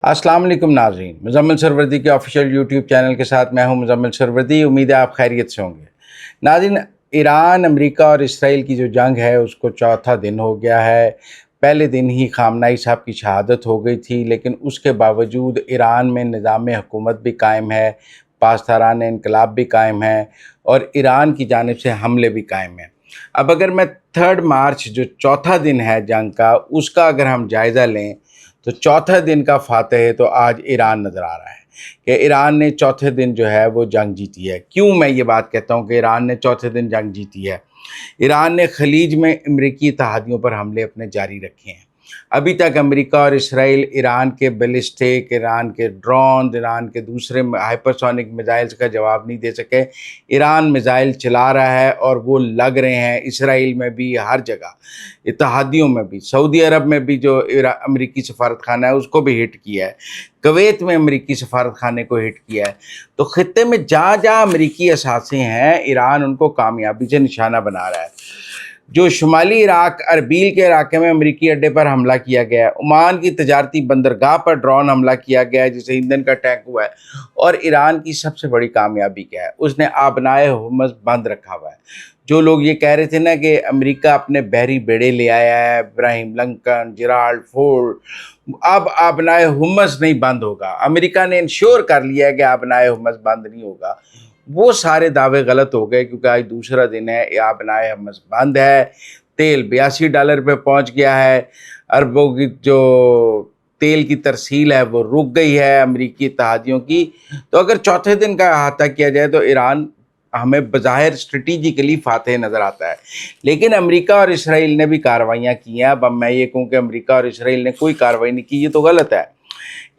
अस्सलाम वालेकुम नाज़रीन, मुज़म्मिल सरवरदी के ऑफिशियल यूट्यूब चैनल के साथ मैं हूं मुज़म्मिल सरवरदी। उम्मीद है आप खैरियत से होंगे। नाज़रीन, ईरान, अमेरिका और इसराइल की जो जंग है उसको चौथा दिन हो गया है। पहले दिन ही खामनाई साहब की शहादत हो गई थी, लेकिन उसके बावजूद ईरान में निज़ाम हुकूमत भी कायम है, पासदारान इनकलाब भी कायम है और ईरान की जानिब से हमले भी कायम हैं। अब अगर मैं 3 मार्च जो चौथा दिन है जंग का, उसका अगर हम जायज़ा लें तो चौथा दिन का फातह तो आज ईरान नज़र आ रहा है कि ईरान ने चौथे दिन जो है वो जंग जीती है। क्यों मैं ये बात कहता हूँ कि ईरान ने चौथे दिन जंग जीती है? ईरान ने खलीज में अमरीकी इत्तेहादियों पर हमले अपने जारी रखे हैं। अभी तक अमेरिका और इसराइल ईरान के बैलिस्टिक, ईरान के ड्रोन, ईरान के दूसरे हाइपरसोनिक मिसाइल्स का जवाब नहीं दे सके। ईरान मिसाइल चला रहा है और वो लग रहे हैं इसराइल में भी, हर जगह, इत्तेहादियों में भी। सऊदी अरब में भी जो अमरीकी सफारत खाना है उसको भी हिट किया है। कुवैत में अमरीकी सफारत खाने को हिट किया है। तो खित्ते में जहाँ जहाँ अमरीकी असासे हैं, ईरान उनको कामयाबी से निशाना बना रहा है। जो शुमाली इराक अरबील के इलाके में अमरीकी अड्डे पर हमला किया गया है, ओमान की तजारती बंदरगाह पर ड्रोन हमला किया गया है जिसे ईंधन का टैंक हुआ है, और ईरान की सबसे बड़ी कामयाबी क्या है? उसने आबनाए हुर्मुज़ बंद रखा हुआ है। जो लोग ये कह रहे थे ना कि अमेरिका अपने बहरी बेड़े ले आया है, इब्राहिम लिंकन, जेराल्ड फोर्ड, अब आबनाए हुर्मुज़ नहीं बंद होगा। अमेरिका ने इंश्योर कर लिया है कि आबनाए हुर्मुज़ बंद नहीं होगा। वो सारे दावे गलत हो गए, क्योंकि आज दूसरा दिन है, आबनाए हुर्मुज़ बंद है। तेल $82 पे पहुंच गया है। अरबों की जो तेल की तरसील है वो रुक गई है अमरीकी इत्तेहादियों की। तो अगर चौथे दिन का अहाता किया जाए तो ईरान हमें बज़ाहिर स्ट्रेटिजिकली फातह नज़र आता है। लेकिन अमेरिका और इसराइल ने भी कार्रवाइयाँ की हैं। अब मैं ये कहूँ कि अमेरिका और इसराइल ने कोई कार्रवाई नहीं की, ये तो गलत है।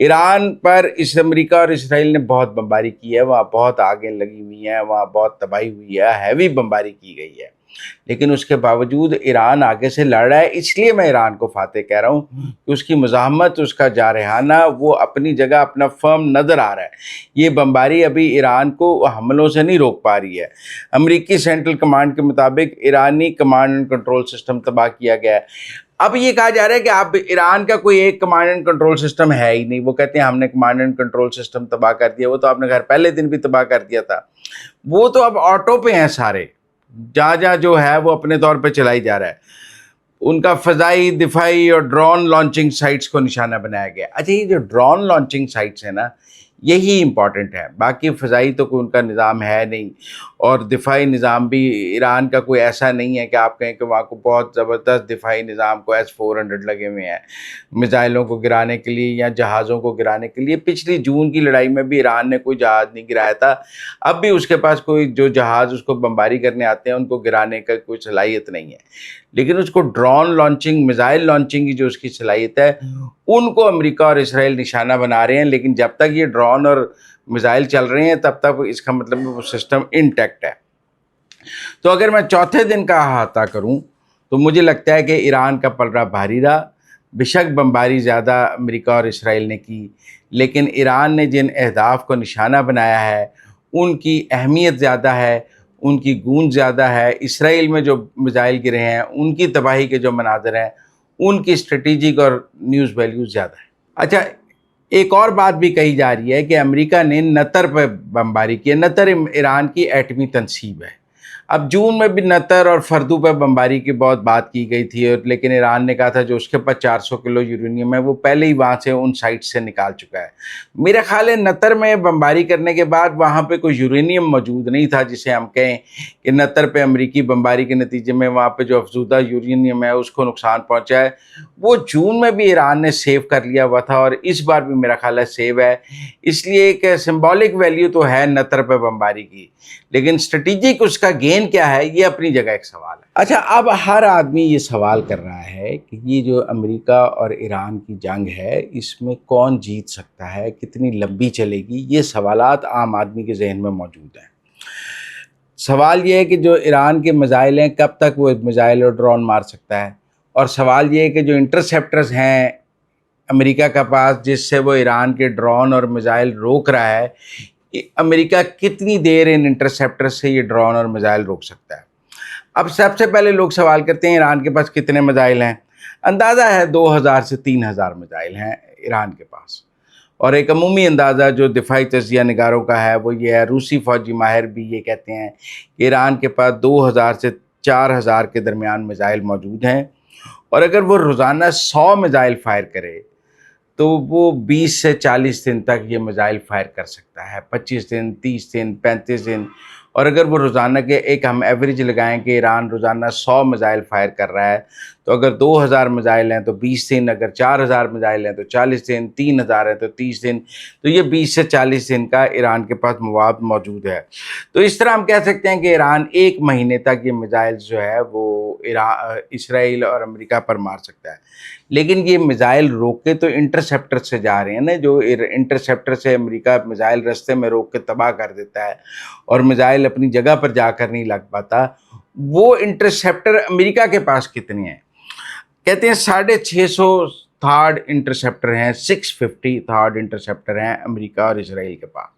ईरान पर इस अमेरिका और इसराइल ने बहुत बमबारी की है, वहाँ बहुत आगें लगी हुई हैं, वहाँ बहुत तबाही हुई है, हैवी बमबारी की गई है। लेकिन उसके बावजूद ईरान आगे से लड़ रहा है। इसलिए मैं ईरान को फातह कह रहा हूँ कि उसकी मुज़ाहमत, उसका जारहाना, वो अपनी जगह अपना फर्म नज़र आ रहा है। ये बमबारी अभी ईरान को हमलों से नहीं रोक पा रही है। अमरीकी सेंट्रल कमांड के मुताबिक ईरानी कमांड एंड कंट्रोल सिस्टम तबाह किया गया है। अब ये कहा जा रहा है कि अब ईरान का कोई एक कमांड एंड कंट्रोल सिस्टम है ही नहीं। वो कहते हैं हमने कमांड एंड कंट्रोल सिस्टम तबाह कर दिया। वो तो आपने खैर पहले दिन भी तबाह कर दिया था। वो तो अब ऑटो पे हैं सारे, जहाँ जहाँ जो है वो अपने तौर पे चलाई जा रहा है। उनका फ़ज़ाई, दिफाई और ड्रोन लॉन्चिंग साइट्स को निशाना बनाया गया। अच्छा, ये जो ड्रोन लॉन्चिंग साइट्स है ना, यही इम्पॉर्टेंट है। बाकी फ़ज़ाई तो कोई उनका निज़ाम है नहीं, और दिफाई निज़ाम भी ईरान का कोई ऐसा नहीं है कि आप कहें कि वहाँ को बहुत ज़बरदस्त दिफाई निज़ाम को S-400 लगे हुए हैं मिसाइलों को गिराने के लिए या जहाज़ों को गिराने के लिए। पिछली जून की लड़ाई में भी ईरान ने कोई जहाज़ नहीं गिराया था। अब भी उसके पास कोई जो जहाज़ उसको बमबारी करने आते हैं उनको गिराने का कोई सलाहियत नहीं है। लेकिन उसको ड्रोन लॉन्चिंग, मिसाइल लॉन्चिंग की जो उसकी सलाहियत है, उनको अमेरिका और इसराइल निशाना बना रहे हैं। लेकिन जब तक ये ड्रोन और मिसाइल चल रहे हैं तब तक इसका मतलब वो सिस्टम इंटैक्ट है। तो अगर मैं चौथे दिन का अहाता करूं तो मुझे लगता है कि ईरान का पलड़ा भारी रहा। बेशक बमबारी ज़्यादा अमेरिका और इसराइल ने की, लेकिन ईरान ने जिन अहदाफ को निशाना बनाया है उनकी अहमियत ज़्यादा है, उनकी गूंज ज़्यादा है। इसराइल में जो मिसाइल गिरे हैं, उनकी तबाही के जो मनाज़र हैं, उनकी स्ट्रेटेजिक और न्यूज़ वैल्यूज़ ज़्यादा है। अच्छा, एक और बात भी कही जा रही है कि अमेरिका ने नतर पर बमबारी की है। नतर ईरान की एटमी तनसीब है। अब जून में भी नतर और फर्दू पर बमबारी की बहुत बात की गई थी, और लेकिन ईरान ने कहा था जो उसके पास 400 किलो यूरेनियम है वो पहले ही वहाँ से उन साइट से निकाल चुका है। मेरा ख्याल है नतर में बमबारी करने के बाद वहाँ पे कोई यूरेनियम मौजूद नहीं था जिसे हम कहें कि नतर पे अमेरिकी बमबारी के नतीजे में वहाँ पे जो अफजूदा यूरेनियम है उसको नुकसान पहुँचा है। वो जून में भी ईरान ने सेव कर लिया हुआ था और इस बार भी मेरा ख्याल है सेव है। इसलिए एक सिंबॉलिक वैल्यू तो है नतर पे बमबारी की, लेकिन स्ट्रेटेजिक उसका गेन क्या है, ये अपनी जगह एक सवाल है। अच्छा, अब हर आदमी ये सवाल कर रहा है कि ये जो अमेरिका और ईरान की जंग है इसमें कौन जीत सकता है, कितनी लंबी चलेगी, ये सवालात आम आदमी के जहन में मौजूद हैं। सवाल ये है कि जो ईरान के मिसाइल हैं कब तक वो मिसाइल और ड्रोन मार सकता है, और सवाल ये है कि जो इंटरसेप्टर्स हैं अमेरिका के पास जिससे वो ईरान के ड्रोन और मिसाइल रोक रहा है, कि अमेरिका कितनी देर इन इंटरसेप्टर से ये ड्रोन और मिसाइल रोक सकता है। अब सबसे पहले लोग सवाल करते हैं ईरान के पास कितने मिसाइल हैं। अंदाज़ा है 2000 से 3000 मिसाइल हैं ईरान के पास। اور ایک عمومی اندازہ جو دفاعی تجزیہ نگاروں کا ہے وہ یہ ہے، روسی فوجی ماہر بھی یہ کہتے ہیں کہ ایران کے پاس 2000 سے 4000 کے درمیان میزائل موجود ہیں، اور اگر وہ روزانہ 100 میزائل فائر کرے تو وہ 20 سے 40 دن تک یہ میزائل فائر کر سکتا ہے، 25 دن، 30 دن، 35 دن۔ اور اگر وہ روزانہ کے ایک ہم ایوریج لگائیں کہ ایران روزانہ 100 میزائل فائر کر رہا ہے، تو اگر 2000 میزائل ہیں تو 20 دن، اگر 4000 میزائل ہیں تو 40 دن، 3000 ہیں تو 30 دن، تو یہ 20 سے 40 دن کا ایران کے پاس مواد موجود ہے۔ تو اس طرح ہم کہہ سکتے ہیں کہ ایران 1 مہینے تک یہ میزائل جو ہے وہ اسرائیل اور امریکہ پر مار سکتا ہے۔ لیکن یہ میزائل روکے تو انٹرسیپٹر سے جا رہے ہیں نا، جو انٹرسیپٹر سے امریکہ میزائل رستے میں روک کے تباہ کر دیتا ہے اور میزائل اپنی جگہ پر جا کر نہیں لگ پاتا، وہ انٹرسیپٹر امریکہ کے پاس کتنے ہیں؟ کہتے ہیں 650 تھارڈ انٹرسیپٹر ہیں، 650 تھارڈ انٹرسیپٹر ہیں امریکہ اور اسرائیل کے پاس۔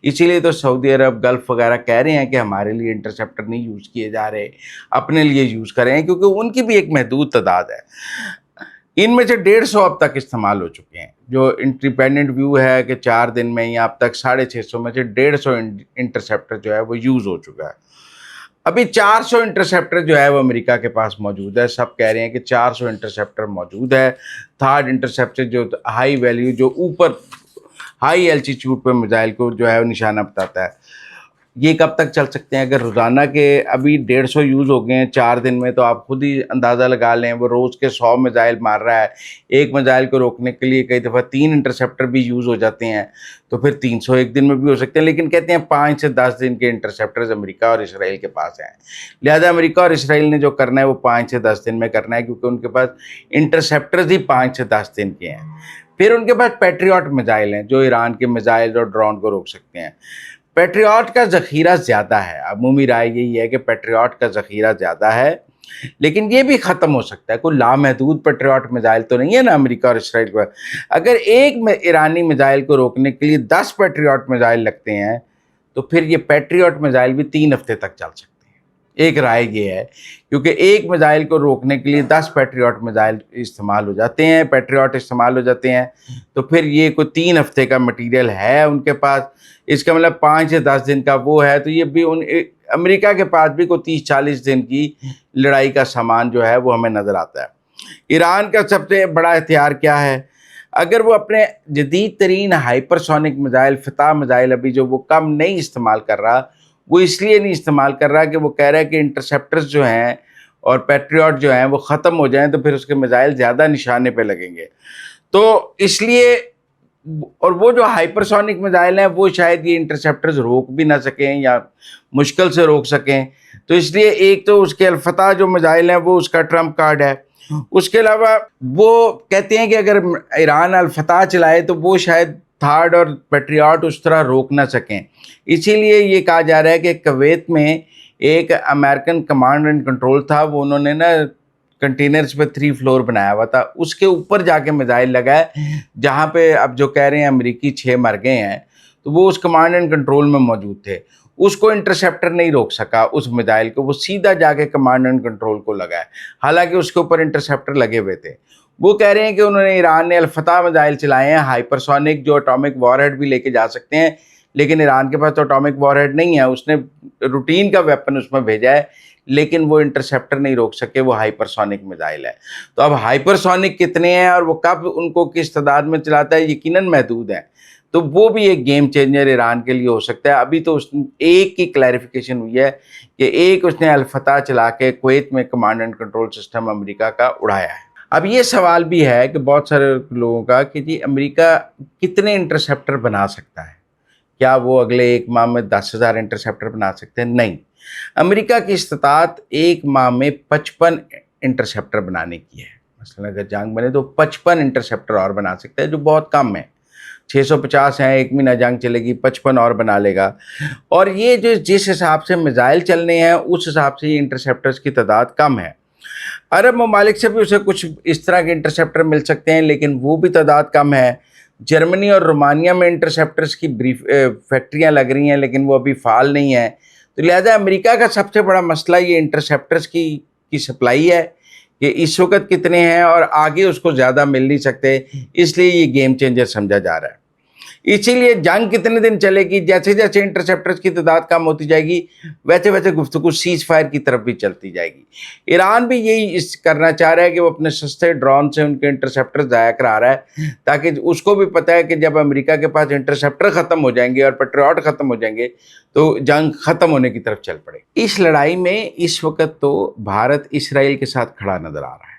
اسی لیے تو سعودی عرب، گلف وغیرہ کہہ رہے ہیں کہ ہمارے لیے انٹرسیپٹر نہیں یوز کیے جا رہے، اپنے لیے یوز کریں ہیں، کیونکہ ان کی بھی ایک محدود تعداد ہے۔ ان میں سے 150 اب تک استعمال ہو چکے ہیں۔ جو انڈیپینڈنٹ ویو ہے کہ 4 دن میں یا اب تک 650 میں سے 150 انٹرسیپٹر جو ہے وہ یوز ہو چکا ہے۔ ابھی 400 انٹرسیپٹر جو ہے وہ امریکہ کے پاس موجود ہے۔ سب کہہ رہے ہیں کہ 400 انٹرسیپٹر موجود ہے۔ تھرڈ انٹرسیپٹر جو ہائی ویلیو، جو اوپر ہائی الٹیٹیوڈ پہ میزائل کو جو ہے وہ نشانہ بتاتا ہے، یہ کب تک چل سکتے ہیں؟ اگر روزانہ کے ابھی 150 یوز ہو گئے ہیں 4 دن میں، تو آپ خود ہی اندازہ لگا لیں، وہ روز کے 100 میزائل مار رہا ہے۔ ایک میزائل کو روکنے کے لیے کئی دفعہ 3 انٹرسیپٹر بھی یوز ہو جاتے ہیں، تو پھر 300 ایک دن میں بھی ہو سکتے ہیں۔ لیکن کہتے ہیں 5 سے 10 دن کے انٹرسیپٹرز امریکہ اور اسرائیل کے پاس ہیں، لہذا امریکہ اور اسرائیل نے جو کرنا ہے وہ 5 سے 10 دن میں کرنا ہے، کیونکہ ان کے پاس انٹرسیپٹرز ہی 5 سے 10 دن کے ہیں۔ پھر ان کے پاس پیٹریوٹ میزائل ہیں جو ایران کے میزائل اور ڈرون کو روک سکتے ہیں۔ پیٹریوٹ کا ذخیرہ زیادہ ہے، عمومی رائے یہی ہے کہ پیٹریوٹ کا ذخیرہ زیادہ ہے، لیکن یہ بھی ختم ہو سکتا ہے۔ کوئی لامحدود پیٹریوٹ میزائل تو نہیں ہے نا امریکہ اور اسرائیل کو۔ اگر ایک ایرانی میزائل کو روکنے کے لیے 10 پیٹریوٹ میزائل لگتے ہیں، تو پھر یہ پیٹریوٹ میزائل بھی 3 ہفتے تک چل سکتے ہیں۔ ایک رائے یہ ہے، کیونکہ ایک میزائل کو روکنے کے لیے 10 پیٹریوٹ میزائل استعمال ہو جاتے ہیں، پیٹریوٹ استعمال ہو جاتے ہیں، تو پھر یہ کوئی 3 ہفتے کا مٹیریل ہے ان کے پاس۔ اس کا مطلب 5 سے 10 دن کا وہ ہے، تو یہ بھی امریکہ کے پاس بھی کوئی 30-40 دن کی لڑائی کا سامان جو ہے وہ ہمیں نظر آتا ہے۔ ایران کا سب سے بڑا ہتھیار کیا ہے؟ اگر وہ اپنے جدید ترین ہائپرسونک میزائل، فتح میزائل، ابھی جو وہ کم نہیں استعمال کر رہا، وہ اس لیے نہیں استعمال کر رہا کہ وہ کہہ رہا ہے کہ انٹرسیپٹرز جو ہیں اور پیٹریوٹ جو ہیں وہ ختم ہو جائیں تو پھر اس کے میزائل زیادہ نشانے پہ لگیں گے، تو اس لیے، اور وہ جو ہائپرسونک میزائل ہیں وہ شاید یہ انٹرسیپٹرز روک بھی نہ سکیں یا مشکل سے روک سکیں، تو اس لیے ایک تو اس کے الفتح جو میزائل ہیں وہ اس کا ٹرمپ کارڈ ہے۔ اس کے علاوہ وہ کہتے ہیں کہ اگر ایران الفتح چلائے تو وہ شاید تھارڈ اور پیٹریوٹ اس طرح روک نہ سکیں، اسی لیے یہ کہا جا رہا ہے کہ کویت میں ایک امریکن کمانڈ اینڈ کنٹرول تھا، وہ انہوں نے نا کنٹینرز پہ 3 فلور بنایا ہوا تھا، اس کے اوپر جا کے میزائل لگائے، جہاں پہ اب جو کہہ رہے ہیں امریکی 6 مر گئے ہیں، تو وہ اس کمانڈ اینڈ کنٹرول میں موجود تھے، اس کو انٹرسیپٹر نہیں روک سکا، اس میزائل کو، وہ سیدھا جا کے کمانڈ اینڈ کنٹرول کو لگائے، حالانکہ اس کے اوپر انٹرسیپٹر لگے ہوئے تھے۔ وہ کہہ رہے ہیں کہ انہوں نے، ایران نے الفتح میزائل چلائے ہیں، ہائپرسونک، جو اٹامک وار ہیڈ بھی لے کے جا سکتے ہیں، لیکن ایران کے پاس تو اٹامک وار ہیڈ نہیں ہے، اس نے روٹین کا ویپن اس میں بھیجا ہے، لیکن وہ انٹرسیپٹر نہیں روک سکے، وہ ہائپرسونک میزائل ہے۔ تو اب ہائپرسونک کتنے ہیں اور وہ کب ان کو کس تعداد میں چلاتا ہے، یقیناً محدود ہیں، تو وہ بھی ایک گیم چینجر ایران کے لیے ہو سکتا ہے۔ ابھی تو اس ایک کی کلیریفیکیشن ہوئی ہے کہ ایک اس نے الفتح چلا کے کویت میں کمانڈ اینڈ کنٹرول سسٹم امریکہ کا اڑایا ہے۔ اب یہ سوال بھی ہے کہ بہت سارے لوگوں کا کہ جی امریکہ کتنے انٹرسیپٹر بنا سکتا ہے؟ کیا وہ اگلے 1 ماہ میں 10,000 انٹرسیپٹر بنا سکتے ہیں؟ نہیں، امریکہ کی استطاعت 1 ماہ میں 55 انٹرسیپٹر بنانے کی ہے۔ مثلا اگر جنگ بنے تو 55 انٹرسیپٹر اور بنا سکتا ہے، جو بہت کم ہے۔ 650 ہیں، 1 مہینہ جنگ چلے گی، 55 اور بنا لے گا، اور یہ جو جس حساب سے میزائل چلنے ہیں اس حساب سے یہ انٹرسیپٹرز کی تعداد کم ہے۔ عرب ممالک سے بھی اسے کچھ اس طرح کے انٹرسیپٹر مل سکتے ہیں، لیکن وہ بھی تعداد کم ہے۔ جرمنی اور رومانیہ میں انٹرسیپٹرز کی فیکٹریاں لگ رہی ہیں، لیکن وہ ابھی فعال نہیں ہیں، تو لہذا امریکہ کا سب سے بڑا مسئلہ یہ انٹرسیپٹرز کی سپلائی ہے کہ اس وقت کتنے ہیں اور آگے اس کو زیادہ مل نہیں سکتے، اس لیے یہ گیم چینجر سمجھا جا رہا ہے۔ इसीलिए जंग कितने दिन चलेगी, जैसे जैसे इंटरसेप्टर्स की तादाद कम होती जाएगी वैसे वैसे गुफ्तगू सीज फायर की तरफ भी चलती जाएगी। ईरान भी यही करना चाह रहा है कि वो अपने सस्ते ड्रोन से उनके इंटरसेप्टर ज़ाया करा रहा है, ताकि उसको भी पता है कि जब अमेरिका के पास इंटरसेप्टर ख़त्म हो जाएंगे और पेट्रियट ख़त्म हो जाएंगे तो जंग ख़त्म होने की तरफ चल पड़े। इस लड़ाई में इस वक्त तो भारत इसराइल के साथ खड़ा नज़र आ रहा है।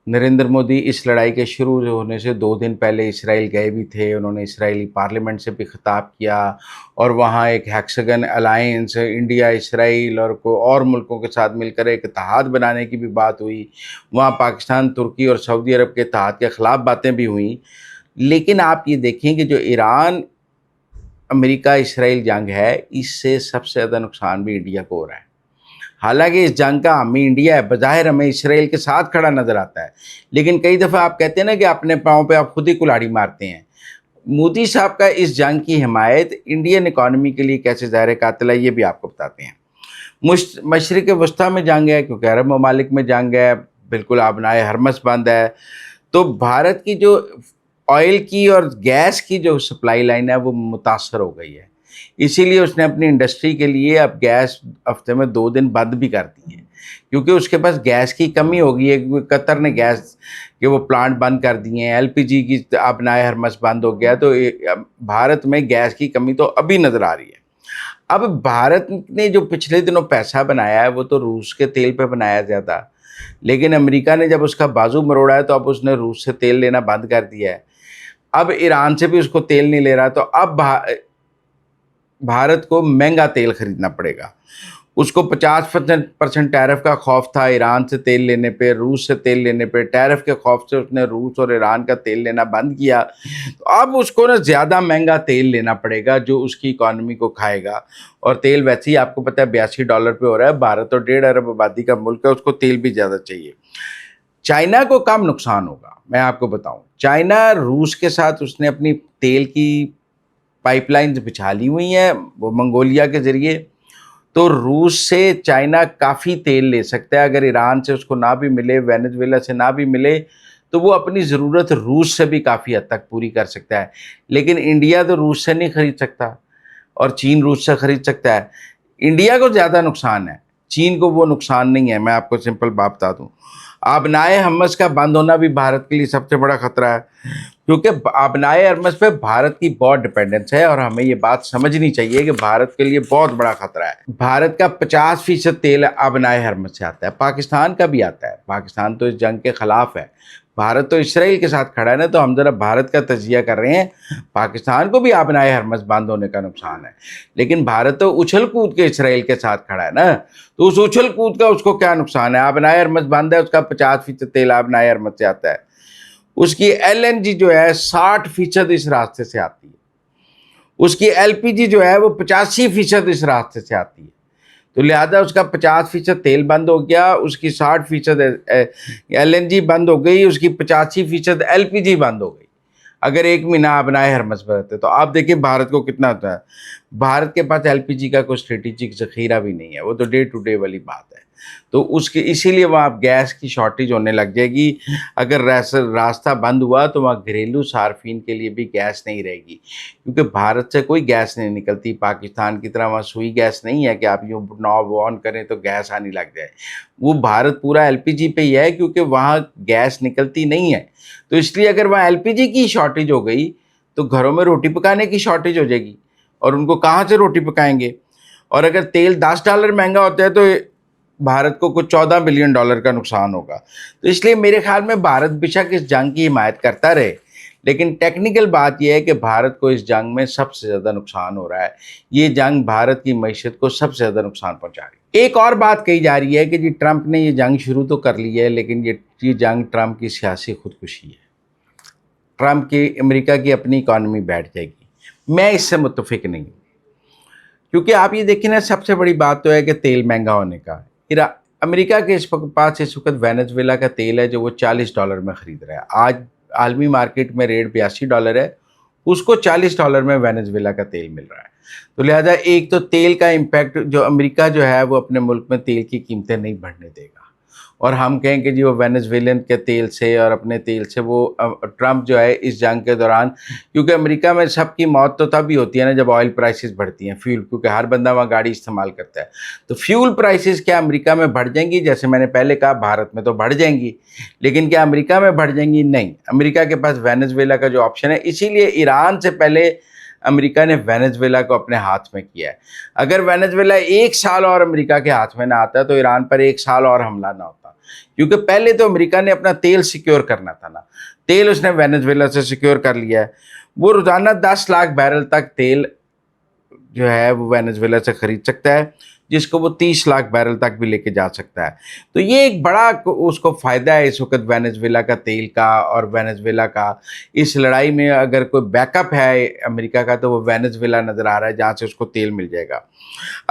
नरेंद्र मोदी इस लड़ाई के शुरू होने से 2 दिन पहले इसराइल गए भी थे। उन्होंने इसराइली पार्लियामेंट से भी खिताब किया और वहाँ एक हेक्सागन अलायंस इंडिया, इसराइल और और मुल्कों के साथ मिलकर एक इत्तेहाद बनाने की भी बात हुई। वहाँ पाकिस्तान, तुर्की और सऊदी अरब के इत्तेहाद के ख़िलाफ़ बातें भी हुई। लेकिन आप ये देखें कि जो ईरान अमेरिका इसराइल जंग है, इससे सबसे ज़्यादा नुकसान भी इंडिया को हो रहा है। हालांकि इस जंग का हामी इंडिया है, बज़ाहिर हमें इसराइल के साथ खड़ा नज़र आता है, लेकिन कई दफ़ा आप कहते हैं ना कि अपने पाँव पे आप खुद ही कुल्हाड़ी मारते हैं। मोदी साहब का इस जंग की हिमायत इंडियन इकॉनमी के लिए कैसे ज़ाहिर कातिल है, ये भी आपको बताते हैं। मशरिक़ वस्ता में जंग है क्योंकि अरब ममालिक में जंग है, बिल्कुल आबनाए हरमस बंद है, तो भारत की जो ऑयल की और गैस की जो सप्लाई लाइन है वो मुतासर हो गई है। इसीलिए उसने अपनी इंडस्ट्री के लिए अब गैस हफ्ते में 2 दिन बंद भी कर दी है, क्योंकि उसके पास गैस की कमी हो गई है, क्योंकि कतर ने गैस के वो प्लांट बंद कर दिए हैं, एलपीजी की अपनाए हरमस बंद हो गया, तो भारत में गैस की कमी तो अभी नज़र आ रही है। अब भारत ने जो पिछले दिनों पैसा बनाया है वो तो रूस के तेल पे बनाया ज़्यादा, लेकिन अमेरिका ने जब उसका बाजू मरोड़ा है तो अब उसने रूस से तेल लेना बंद कर दिया है। अब ईरान से भी उसको तेल नहीं ले रहा, तो अब भारत को महंगा तेल खरीदना पड़ेगा। उसको 50% टैरिफ का खौफ था ईरान से तेल लेने पे, रूस से तेल लेने पे। टैरिफ के खौफ से उसने रूस और ईरान का तेल लेना बंद किया, तो अब उसको ना ज़्यादा महंगा तेल लेना पड़ेगा जो उसकी इकॉनमी को खाएगा। और तेल वैसे ही आपको पता है $82 पे हो रहा है। भारत तो 1.5 अरब आबादी का मुल्क है, उसको तेल भी ज़्यादा चाहिए। चाइना को कम नुकसान होगा, मैं आपको बताऊं। चाइना, रूस के साथ उसने अपनी तेल की पाइपलाइंस बिछा ली हुई हैं वो मंगोलिया के ज़रिए, तो रूस से चाइना काफ़ी तेल ले सकता है। अगर ईरान से उसको ना भी मिले, वेनेजुएला से ना भी मिले, तो वो अपनी ज़रूरत रूस से भी काफ़ी हद तक पूरी कर सकता है। लेकिन इंडिया तो रूस से नहीं ख़रीद सकता और चीन रूस से ख़रीद सकता है। इंडिया को ज़्यादा नुकसान है, चीन को वो नुकसान नहीं है। मैं आपको सिंपल बात बता दूँ, आबनाए हरमस का बंद होना भी भारत के लिए सबसे बड़ा खतरा है, क्योंकि आबनाए हरमस पे भारत की बहुत डिपेंडेंस है और हमें ये बात समझनी चाहिए कि भारत के लिए बहुत बड़ा खतरा है। भारत का 50% तेल आबनाए हरमस से आता है, पाकिस्तान का भी आता है। पाकिस्तान तो इस जंग के ख़िलाफ़ है, भारत तो इसराइल के साथ खड़ा है ना, तो हम ज़रा भारत का तजिया कर रहे हैं। पाकिस्तान को भी आबनाए हरमस बंद होने का नुकसान है, लेकिन भारत तो उछल कूद के इसराइल के साथ खड़ा है ना, तो उस उछल कूद का उसको क्या नुकसान है। आबनाए हरमस बंद है, उसका 50% तेल आबनाए हरमस से आता है। उसकी एलएनजी जो है 60% इस रास्ते से आती है। उसकी एलपीजी जो है वो 85% इस रास्ते से आती है। तो लिहाजा उसका 50% तेल बंद हो गया, उसकी 60% एलएनजी बंद हो गई, उसकी 85% एलपीजी बंद हो गई। अगर 1 महीना आबनाए हरमस पर रहते तो आप देखिए भारत को कितना होता है। भारत के पास एलपीजी का कोई स्ट्रेटेजिक ज़ख़ीरा भी नहीं है, वो तो डे टू डे वाली बात है। तो उसके इसीलिए वहाँ गैस की शॉर्टेज होने लग जाएगी। अगर रास्ता बंद हुआ तो वहाँ घरेलू सार्फिन के लिए भी गैस नहीं रहेगी, क्योंकि भारत से कोई गैस नहीं निकलती। पाकिस्तान की तरह वहाँ सुई गैस नहीं है कि आप यूँ नॉब ऑन करें तो गैस आने लग जाए। वो भारत पूरा एलपीजी पे ही है, क्योंकि वहाँ गैस निकलती नहीं है। तो इसलिए अगर वहाँ एलपीजी की शॉर्टेज हो गई तो घरों में रोटी पकाने की शॉर्टेज हो जाएगी, और उनको कहाँ से रोटी पकाएंगे। और अगर तेल $10 महंगा होता है तो भारत को कुछ $14 बिलियन का नुकसान होगा। तो इसलिए मेरे ख्याल में भारत बेशक इस जंग की हिमायत करता रहे, लेकिन टेक्निकल बात यह है कि भारत को इस जंग में सबसे ज़्यादा नुकसान हो रहा है। ये जंग भारत की मईशत को सबसे ज़्यादा नुकसान पहुँचा रही है। एक और बात कही जा रही है कि जी ट्रंप ने ये जंग शुरू तो कर ली है, लेकिन ये जंग ट्रंप की सियासी खुदकुशी है। ट्रंप की अमेरिका की अपनी इकॉनमी बैठ जाएगी। मैं इससे मुत्तफिक नहीं हूँ, क्योंकि आप ये देखिए ना, सबसे बड़ी बात तो है कि तेल महंगा होने का। अमेरिका के पास इस वक्त वेनेजुएला का तेल है जो वो $40 में ख़रीद रहा है। आज आलमी मार्केट में रेट $82 है, उसको $40 में वेनेजुएला का तेल मिल रहा है। तो लिहाजा एक तो तेल का इम्पैक्ट जो अमेरिका जो है वो अपने मुल्क में तेल की कीमतें नहीं बढ़ने देगा, और हम कहें कि जी वो वेनेजुएलन के तेल से और अपने तेल से वो ट्रंप जो है इस जंग के दौरान, क्योंकि अमेरिका में सबकी मौत तो तभी होती है ना जब ऑयल प्राइसेस बढ़ती हैं, फ्यूल, क्योंकि हर बंदा वहाँ गाड़ी इस्तेमाल करता है। तो फ्यूल प्राइसेस क्या अमेरिका में बढ़ जाएंगी? जैसे मैंने पहले कहा, भारत में तो बढ़ जाएंगी, लेकिन क्या अमेरिका में बढ़ जाएंगी? नहीं, अमेरिका के पास वेनेजुएला का जो ऑप्शन है, इसीलिए ईरान से पहले अमेरिका ने वेनेजुएला को अपने हाथ में किया है। अगर वेनेजुएला 1 साल और अमेरिका के हाथ में ना आता तो ईरान पर 1 साल और हमला ना होता, क्योंकि पहले तो अमेरिका ने अपना तेल सिक्योर करना था ना, तेल उसने वेनेजुएला से सिक्योर कर लिया है। वो रोजाना 10 लाख बैरल तक तेल जो है वो वेनेजुएला से खरीद सकता है, जिसको वो 30 लाख बैरल तक भी लेके जा सकता है। तो ये एक बड़ा उसको फ़ायदा है इस वक्त वेनेजुएला का तेल का, और वेनेजुएला का इस लड़ाई में अगर कोई बैकअप है अमेरिका का तो वो वेनेजुएला नज़र आ रहा है, जहाँ से उसको तेल मिल जाएगा।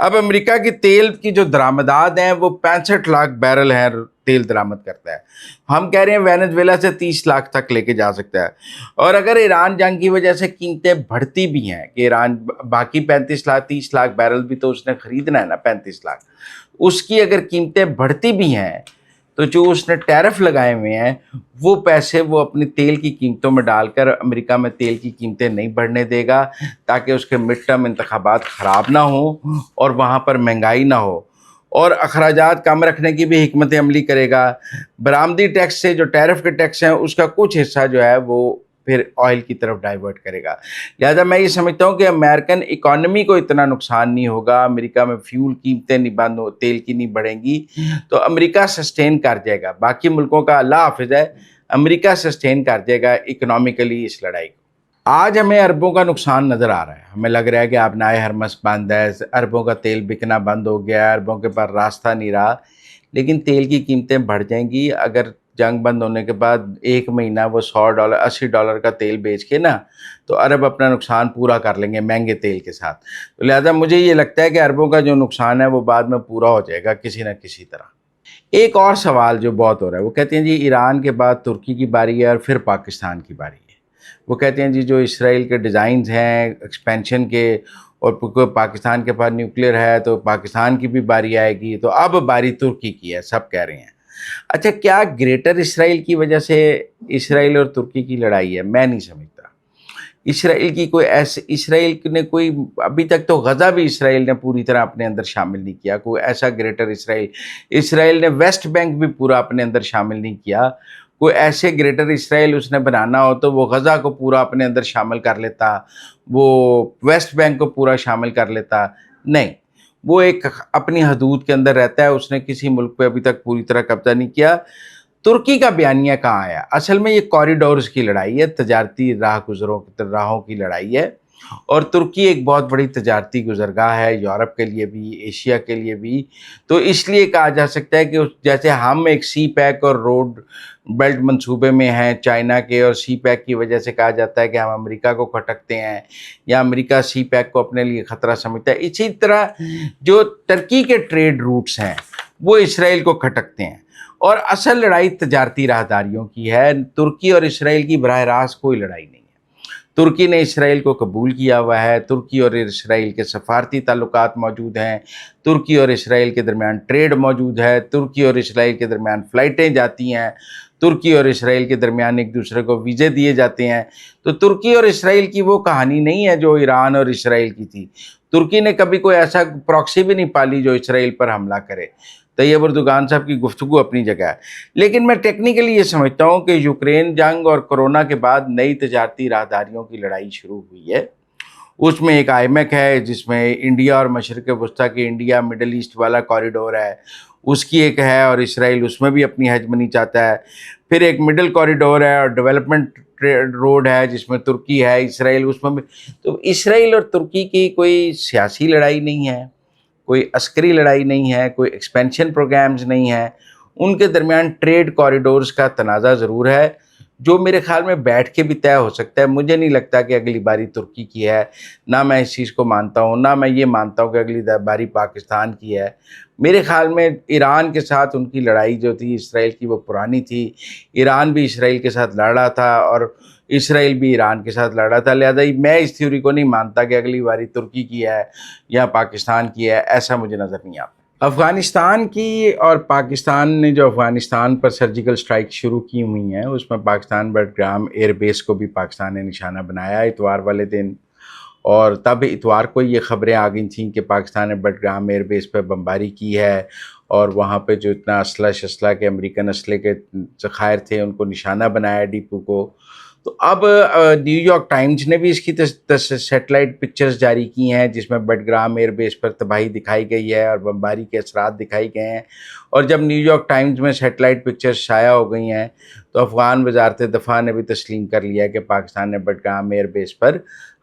अब अमेरिका की तेल की जो दरामदात हैं वो 65 लाख बैरल है, तेल दरामद करता है। हम कह रहे हैं वेनेजुएला से 30 लाख तक लेके जा सकता है। और अगर ईरान जंग की वजह से कीमतें बढ़ती भी हैं कि ईरान बाकी 35 लाख 30 लाख बैरल भी तो उसने खरीदना है ना, 35 लाख, उसकी अगर कीमतें बढ़ती भी हैं तो जो उसने टैरिफ लगाए हुए हैं वो पैसे वो अपनी तेल की कीमतों में डालकर अमेरिका में तेल की कीमतें नहीं बढ़ने देगा, ताकि उसके मिड टर्म इंतखाबात ख़राब ना हो और वहाँ पर महंगाई ना हो, और अखराजात कम रखने की भी हिकमत अमली करेगा। बरामदी टैक्स से जो टैरिफ के टैक्स हैं उसका कुछ हिस्सा जो है वो फिर ऑयल की तरफ डाइवर्ट करेगा। लिहाजा मैं ये समझता हूँ कि अमेरिकन इकॉनमी को इतना नुकसान नहीं होगा, अमेरिका में फ्यूल कीमतें नहीं बंद हो, तेल की नहीं बढ़ेंगी, तो अमेरिका सस्टेन कर जाएगा। बाकी मुल्कों का अल्लाह हाफिज़ है, अमेरिका सस्टेन कर जाएगा इकोनॉमिकली इस लड़ाई को। आज हमें अरबों का नुकसान नज़र आ रहा है, हमें लग रहा है कि आप नाए हरमस बंद है, अरबों का तेल बिकना बंद हो गया, अरबों के पास रास्ता नहीं रहा, लेकिन तेल की कीमतें बढ़ जाएंगी। अगर जंग बंद होने के बाद 1 महीना वो $100 $80 का तेल बेच के ना, तो अरब अपना नुकसान पूरा कर लेंगे महंगे तेल के साथ। तो लिहाजा मुझे ये लगता है कि अरबों का जो नुकसान है वो बाद में पूरा हो जाएगा किसी न किसी तरह। एक और सवाल जो बहुत हो रहा है, वो कहते हैं जी ईरान के बाद तुर्की की बारी है और फिर पाकिस्तान की बारी है। वो कहते हैं जी जो इसराइल के डिज़ाइंस हैं एक्सपेंशन के, और पाकिस्तान के पास न्यूक्लियर है तो पाकिस्तान की भी बारी आएगी, तो अब बारी तुर्की की है, सब कह रहे हैं। अच्छा, क्या ग्रेटर इसराइल की वजह से इसराइल और तुर्की की लड़ाई है? मैं नहीं समझता। इसराइल की कोई ऐसे, इसराइल ने कोई अभी तक तो गज़ा भी इसराइल ने पूरी तरह अपने अंदर शामिल नहीं किया, कोई ऐसा ग्रेटर इसराइल, इसराइल ने वेस्ट बैंक भी पूरा अपने अंदर शामिल नहीं किया। कोई ऐसे ग्रेटर इसराइल उसने बनाना हो तो वो गज़ा को पूरा अपने अंदर शामिल कर लेता, वो वेस्ट बैंक को पूरा शामिल कर लेता। नहीं, वो एक अपनी हदूद के अंदर रहता है, उसने किसी मुल्क पे अभी तक पूरी तरह कब्जा नहीं किया। तुर्की का बयानिया कहाँ आया? असल में ये कॉरिडोर्स की लड़ाई है, तजारती राहों की लड़ाई है, और तुर्की एक बहुत बड़ी तजारती गुज़रगाह है यूरोप के लिए भी, एशिया के लिए भी। तो इसलिए कहा जा सकता है कि जैसे हम एक सी पैक और रोड बेल्ट मंसूबे में हैं चाइना के, और सी पैक की वजह से कहा जाता है कि हम अमेरिका को खटकते हैं, या अमेरिका सी पैक को अपने लिए ख़तरा समझता है, इसी तरह जो तुर्की के ट्रेड रूट्स हैं वो इसराइल को खटकते हैं। और असल लड़ाई तजारती राहदारियों की है। तुर्की और इसराइल की बराह रास्त कोई लड़ाई नहीं है। तुर्की ने इसराइल को कबूल किया हुआ है, तुर्की और इसराइल के सफारती ताल्लुकात मौजूद हैं, तुर्की और इसराइल के दरमियान ट्रेड मौजूद है, तुर्की और इसराइल के दरमियान फ़्लाइटें जाती हैं, तुर्की और इसराइल के दरमियान एक दूसरे को वीज़े दिए जाते हैं। तो तुर्की और इसराइल की वो कहानी नहीं है जो ईरान और इसराइल की थी। तुर्की ने कभी कोई ऐसा प्रॉक्सी भी नहीं पाली जो इसराइल पर हमला करे। तैयब अर्दोगान साहब की गुफ्तगू अपनी जगह है, लेकिन मैं टेक्निकली ये समझता हूँ कि यूक्रेन जंग और कोरोना के बाद नई तजारती राहदारियों की लड़ाई शुरू हुई है। उसमें एक आईमेक है जिसमें इंडिया और मशरिक़ वस्ता के इंडिया मिडल ईस्ट वाला कॉरिडोर है, उसकी एक है, और इसराइल उसमें भी अपनी हेजमनी चाहता है। फिर एक मिडल कॉरिडोर है और डेवलपमेंट रोड है जिसमें तुर्की है, इसराइल उसमें भी। तो इसराइल और तुर्की की कोई सियासी लड़ाई नहीं है, कोई अस्करी लड़ाई नहीं है, कोई एक्सपेंशन प्रोग्राम्स नहीं है, उनके दरमियान ट्रेड कॉरिडोर्स का तनाज़ा ज़रूर है, जो मेरे ख़्याल में बैठ के भी तय हो सकता है। मुझे नहीं लगता कि अगली बारी तुर्की की है, ना मैं इस चीज़ को मानता हूँ, ना मैं ये मानता हूँ कि अगली बारी पाकिस्तान की है। मेरे ख़्याल में ईरान के साथ उनकी लड़ाई जो थी इसराइल की वो पुरानी थी। ईरान भी इसराइल के साथ लड़ रहा था और इसराइल भी ईरान के साथ लड़ रहा था। लिहाजा मैं इस थ्योरी को नहीं मानता कि अगली बारी तुर्की की है या पाकिस्तान की है, ऐसा मुझे नज़र नहीं आता। افغانستان کی اور پاکستان نے جو افغانستان پر سرجیکل سٹرائک شروع کی ہوئی ہیں اس میں پاکستان بٹگرام ایئر بیس کو بھی پاکستان نے نشانہ بنایا اتوار والے دن، اور تب اتوار کو یہ خبریں آ گئی تھیں کہ پاکستان نے بٹگرام ایئر بیس پہ بمباری کی ہے اور وہاں پہ جو اتنا اسلحہ کے امریکن اسلحے کے ذخائر تھے ان کو نشانہ بنایا ڈیپو کو۔ تو اب نیو یارک ٹائمز نے بھی اس کی سیٹلائٹ پکچرز جاری کی ہیں جس میں بٹگرام ایئر بیس پر تباہی دکھائی گئی ہے اور بمباری کے اثرات دکھائی گئے ہیں، اور جب نیو یارک ٹائمز میں سیٹلائٹ پکچرز شائع ہو گئی ہیں تو افغان وزارت دفاع نے بھی تسلیم کر لیا کہ پاکستان نے بٹگرام ایئر بیس پر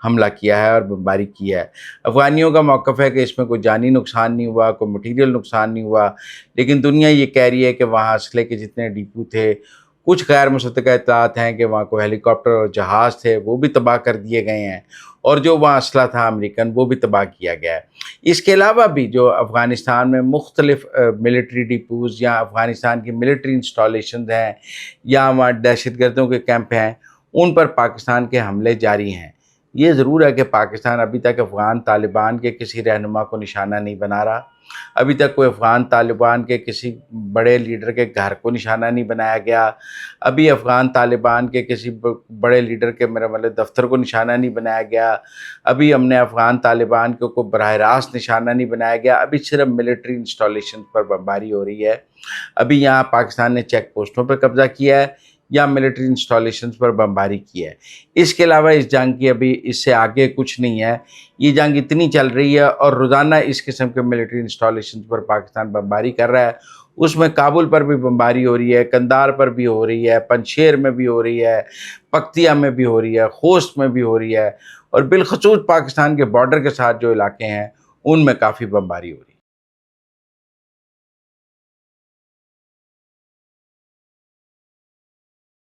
حملہ کیا ہے اور بمباری کی ہے۔ افغانیوں کا موقف ہے کہ اس میں کوئی جانی نقصان نہیں ہوا، کوئی مٹیریل نقصان نہیں ہوا، لیکن دنیا یہ کہہ رہی ہے کہ وہاں اسلحے کے جتنے ڈیپو تھے، کچھ غیر مصدقہ اطلاعات ہیں کہ وہاں کوئی ہیلی کاپٹر اور جہاز تھے وہ بھی تباہ کر دیے گئے ہیں، اور جو وہاں اسلحہ تھا امریکن وہ بھی تباہ کیا گیا ہے۔ اس کے علاوہ بھی جو افغانستان میں مختلف ملٹری ڈیپوز یا افغانستان کی ملٹری انسٹالیشنز ہیں یا وہاں دہشت گردوں کے کیمپ ہیں، ان پر پاکستان کے حملے جاری ہیں۔ یہ ضرور ہے کہ پاکستان ابھی تک افغان طالبان کے کسی رہنما کو نشانہ نہیں بنا رہا، ابھی تک کوئی افغان طالبان کے کسی بڑے لیڈر کے گھر کو نشانہ نہیں بنایا گیا، ابھی افغان طالبان کے کسی بڑے لیڈر کے میرا مطلب دفتر کو نشانہ نہیں بنایا گیا، ابھی ہم نے افغان طالبان کو براہ راست نشانہ نہیں بنایا گیا، ابھی صرف ملٹری انسٹالیشن پر بمباری ہو رہی ہے۔ ابھی یہاں پاکستان نے چیک پوسٹوں پر قبضہ کیا ہے یا ملٹری انسٹالیشنز پر بمباری کی ہے۔ اس کے علاوہ اس جنگ کی ابھی اس سے آگے کچھ نہیں ہے، یہ جنگ اتنی چل رہی ہے اور روزانہ اس قسم کے ملٹری انسٹالیشنز پر پاکستان بمباری کر رہا ہے۔ اس میں کابل پر بھی بمباری ہو رہی ہے، کندھار پر بھی ہو رہی ہے، پنجشیر میں بھی ہو رہی ہے، پکتیا میں بھی ہو رہی ہے، خوست میں بھی ہو رہی ہے، اور بالخصوص پاکستان کے بارڈر کے ساتھ جو علاقے ہیں ان میں کافی بمباری ہو رہی ہے۔